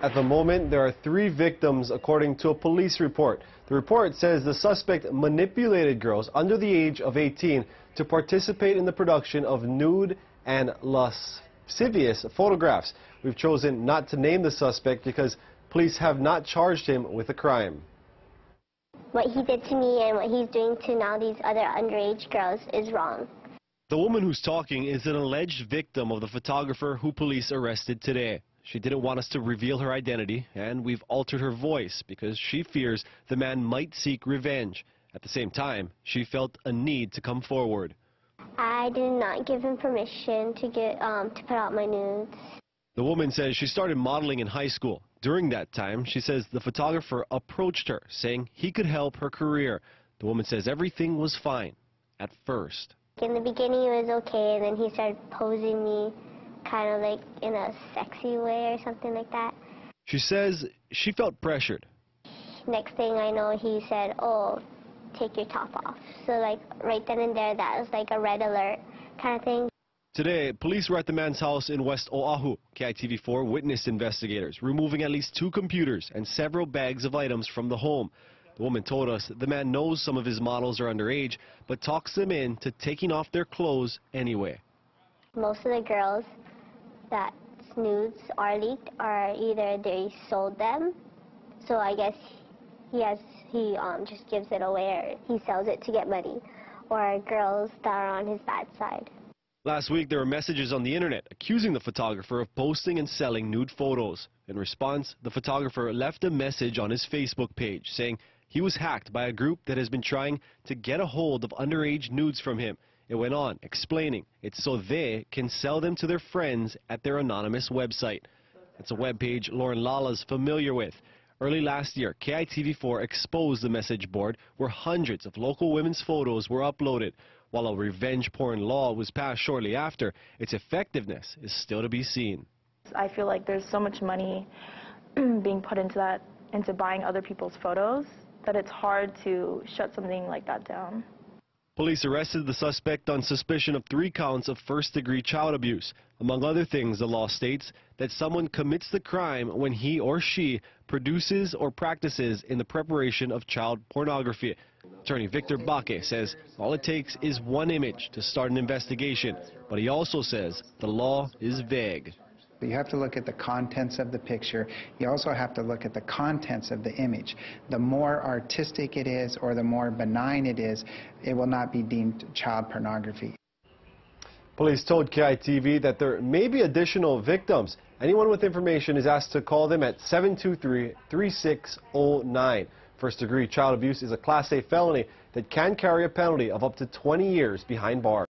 At the moment, there are 3 victims according to a police report. The report says the suspect manipulated girls under the age of 18 to participate in the production of nude and lascivious photographs. We've chosen not to name the suspect because police have not charged him with a crime. What he did to me and what he's doing to now these other underage girls is wrong. The woman who's talking is an alleged victim of the photographer who police arrested today. She didn't want us to reveal her identity, and we've altered her voice because she fears the man might seek revenge. At the same time, she felt a need to come forward. I did not give him permission to put out my nudes. The woman says she started modeling in high school. During that time, she says the photographer approached her, saying he could help her career. The woman says everything was fine at first. In the beginning, it was okay, and then he started posing me kind of like in a sexy way or something like that. She says she felt pressured. Next thing I know, he said, "Oh, take your top off." So like right then and there, that was like a red alert kind of thing. Today, police were at the man's house in West Oahu. KITV4 witnessed investigators removing at least 2 computers and several bags of items from the home. The woman told us the man knows some of his models are underage, but talks them into taking off their clothes anyway. Most of the girls that nudes are leaked are either they sold them, so I guess he just gives it away, or he sells it to get money, or girls that are on his bad side. Last week, there were messages on the internet accusing the photographer of posting and selling nude photos. In response, the photographer left a message on his Facebook page saying he was hacked by a group that has been trying to get a hold of underage nudes from him. It went on, explaining it's so they can sell them to their friends at their anonymous website. It's a webpage Lauren Lala's familiar with. Early last year, KITV4 exposed the message board where hundreds of local women's photos were uploaded. While a revenge porn law was passed shortly after, its effectiveness is still to be seen. I feel like there's so much money being put into buying other people's photos, that it's hard to shut something like that down. Police arrested the suspect on suspicion of 3 counts of first-degree child abuse. Among other things, the law states that someone commits the crime when he or she produces or practices in the preparation of child pornography. Attorney Victor Baque says all it takes is one image to start an investigation, but he also says the law is vague. You have to look at the contents of the picture. You also have to look at the contents of the image. The more artistic it is or the more benign it is, it will not be deemed child pornography. Police told KITV that there may be additional victims. Anyone with information is asked to call them at 723-3609. First-degree child abuse is a Class A felony that can carry a penalty of up to 20 years behind bars.